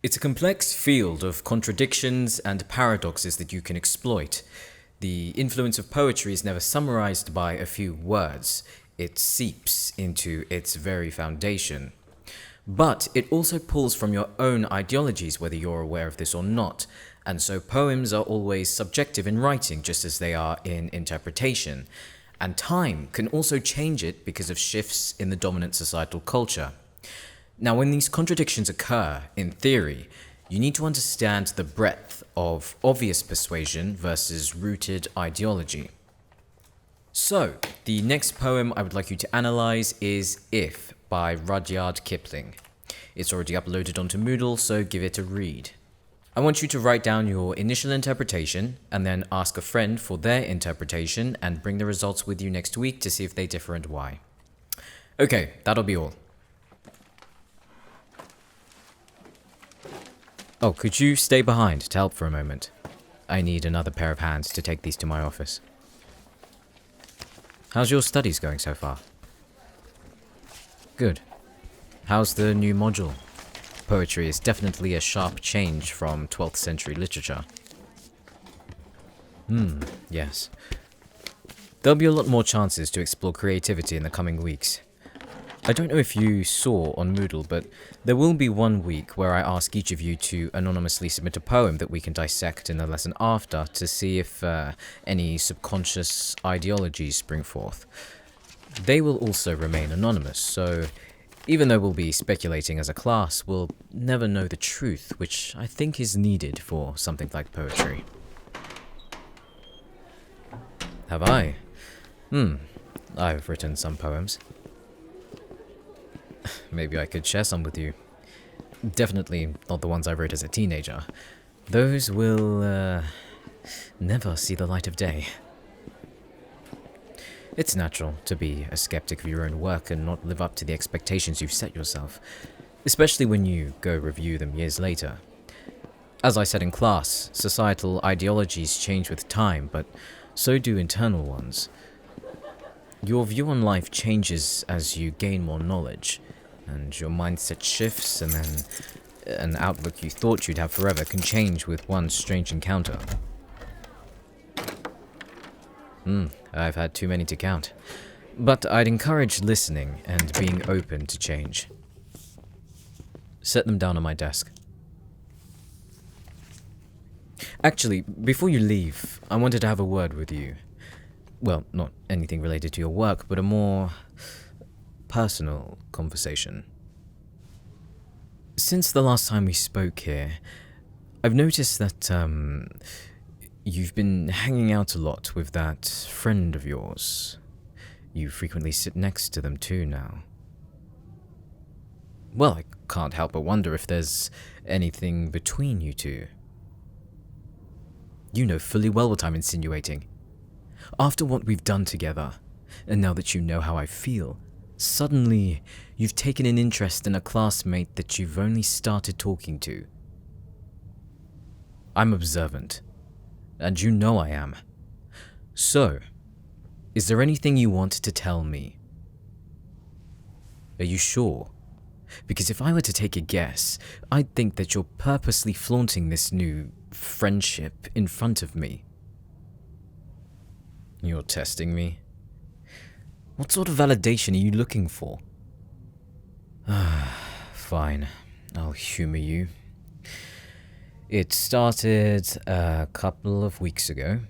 It's a complex field of contradictions and paradoxes that you can exploit. The influence of poetry is never summarized by a few words. It seeps into its very foundation. But it also pulls from your own ideologies, whether you're aware of this or not. And so poems are always subjective in writing, just as they are in interpretation. And time can also change it because of shifts in the dominant societal culture. Now, when these contradictions occur, in theory, you need to understand the breadth of obvious persuasion versus rooted ideology. So, the next poem I would like you to analyze is If by Rudyard Kipling. It's already uploaded onto Moodle, so give it a read. I want you to write down your initial interpretation and then ask a friend for their interpretation and bring the results with you next week to see if they differ and why. Okay, that'll be all. Oh, could you stay behind to help for a moment? I need another pair of hands to take these to my office. How's your studies going so far? Good. How's the new module? Poetry is definitely a sharp change from 12th century literature. Yes. There'll be a lot more chances to explore creativity in the coming weeks. I don't know if you saw on Moodle, but there will be one week where I ask each of you to anonymously submit a poem that we can dissect in the lesson after to see if any subconscious ideologies spring forth. They will also remain anonymous, so even though we'll be speculating as a class, we'll never know the truth, which I think is needed for something like poetry. Have I? I've written some poems. Maybe I could share some with you. Definitely not the ones I wrote as a teenager. Those will, never see the light of day. It's natural to be a skeptic of your own work and not live up to the expectations you've set yourself, especially when you go review them years later. As I said in class, societal ideologies change with time, but so do internal ones. Your view on life changes as you gain more knowledge, and your mindset shifts, and then an outlook you thought you'd have forever can change with one strange encounter. I've had too many to count. But I'd encourage listening and being open to change. Set them down on my desk. Actually, before you leave, I wanted to have a word with you. Well, not anything related to your work, but a more personal conversation. Since the last time we spoke here, I've noticed that, you've been hanging out a lot with that friend of yours. You frequently sit next to them too now. Well, I can't help but wonder if there's anything between you two. You know fully well what I'm insinuating. After what we've done together, and now that you know how I feel, suddenly you've taken an interest in a classmate that you've only started talking to. I'm observant, and you know I am. So, is there anything you want to tell me? Are you sure? Because if I were to take a guess, I'd think that you're purposely flaunting this new friendship in front of me. You're testing me? What sort of validation are you looking for? Fine, I'll humor you. It started a couple of weeks ago.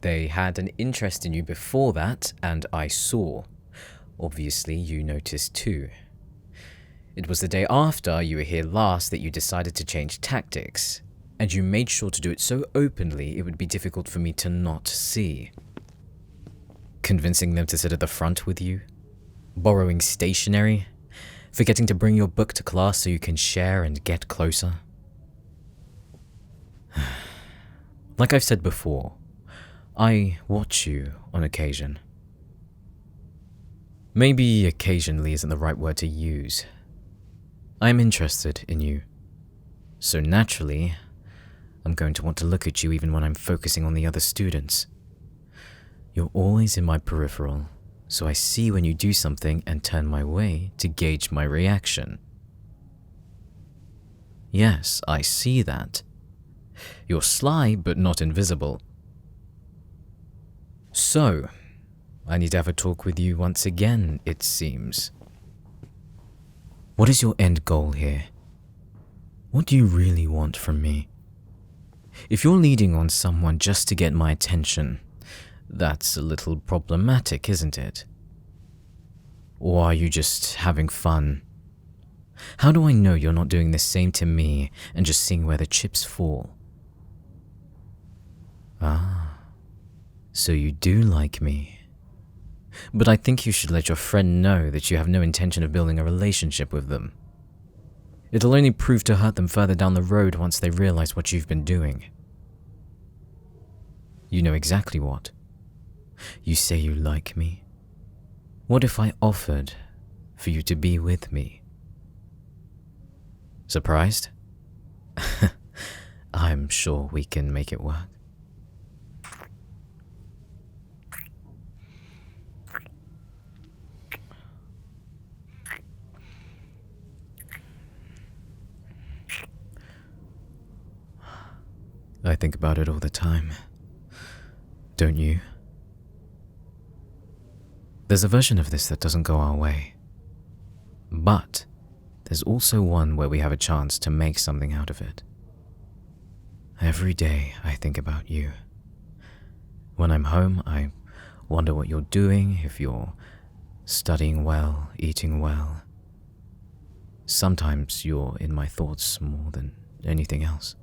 They had an interest in you before that, and I saw. Obviously, you noticed too. It was the day after you were here last that you decided to change tactics, and you made sure to do it so openly it would be difficult for me to not see. Convincing them to sit at the front with you, borrowing stationery, forgetting to bring your book to class so you can share and get closer. Like I've said before, I watch you on occasion. Maybe occasionally isn't the right word to use. I'm interested in you. So naturally, I'm going to want to look at you even when I'm focusing on the other students. You're always in my peripheral, so I see when you do something and turn my way to gauge my reaction. Yes, I see that. You're sly, but not invisible. So, I need to have a talk with you once again, it seems. What is your end goal here? What do you really want from me? If you're leading on someone just to get my attention, that's a little problematic, isn't it? Or are you just having fun? How do I know you're not doing the same to me and just seeing where the chips fall? Ah, so you do like me. But I think you should let your friend know that you have no intention of building a relationship with them. It'll only prove to hurt them further down the road once they realize what you've been doing. You know exactly what. You say you like me. What if I offered for you to be with me? Surprised? I'm sure we can make it work. I think about it all the time. Don't you? There's a version of this that doesn't go our way. But there's also one where we have a chance to make something out of it. Every day I think about you. When I'm home, I wonder what you're doing, if you're studying well, eating well. Sometimes you're in my thoughts more than anything else.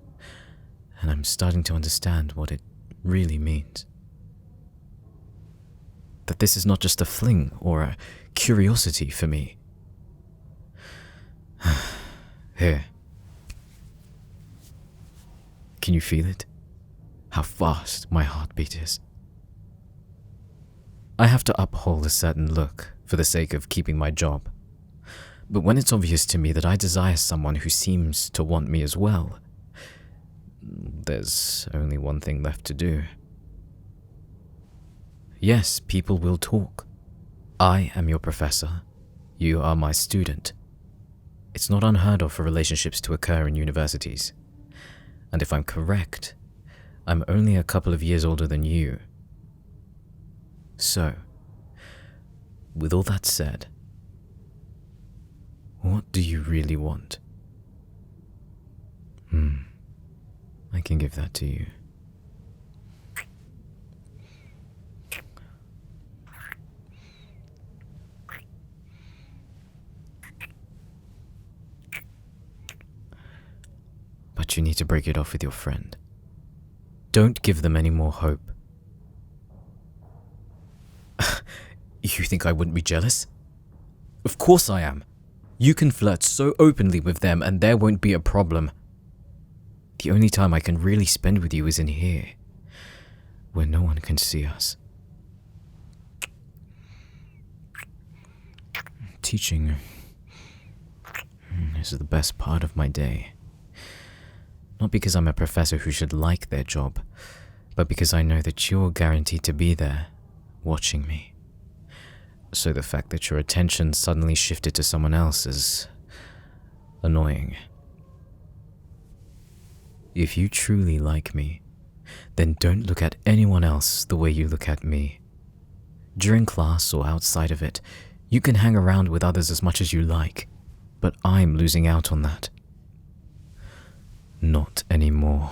And I'm starting to understand what it really means. That this is not just a fling or a curiosity for me. Here. Can you feel it? How fast my heartbeat is. I have to uphold a certain look for the sake of keeping my job. But when it's obvious to me that I desire someone who seems to want me as well, there's only one thing left to do. Yes, people will talk. I am your professor. You are my student. It's not unheard of for relationships to occur in universities. And if I'm correct, I'm only a couple of years older than you. So, with all that said, what do you really want? I can give that to you. But you need to break it off with your friend. Don't give them any more hope. You think I wouldn't be jealous? Of course I am. You can flirt so openly with them and there won't be a problem. The only time I can really spend with you is in here, where no one can see us. Teaching is the best part of my day. Not because I'm a professor who should like their job, but because I know that you're guaranteed to be there, watching me. So the fact that your attention suddenly shifted to someone else is annoying. If you truly like me, then don't look at anyone else the way you look at me. During class or outside of it, you can hang around with others as much as you like, but I'm losing out on that. Not anymore.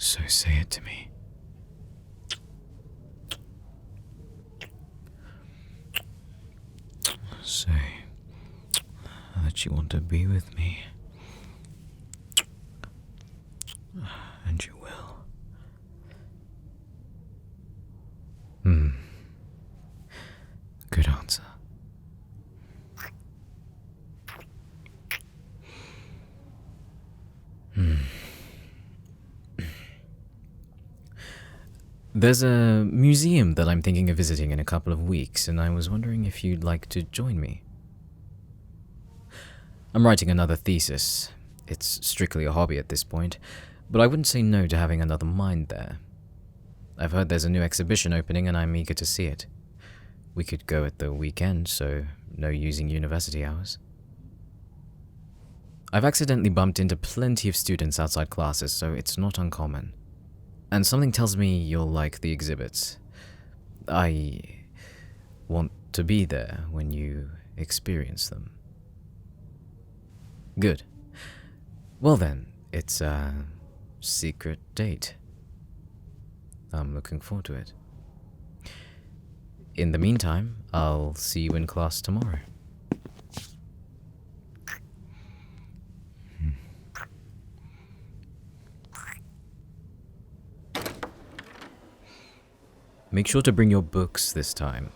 So say it to me. Say that you want to be with me. And you will. Good answer. There's a museum that I'm thinking of visiting in a couple of weeks, and I was wondering if you'd like to join me. I'm writing another thesis. It's strictly a hobby at this point, but I wouldn't say no to having another mind there. I've heard there's a new exhibition opening and I'm eager to see it. We could go at the weekend, so no using university hours. I've accidentally bumped into plenty of students outside classes, so it's not uncommon. And something tells me you'll like the exhibits. I want to be there when you experience them. Good. Well then, it's a secret date. I'm looking forward to it. In the meantime, I'll see you in class tomorrow. Make sure to bring your books this time.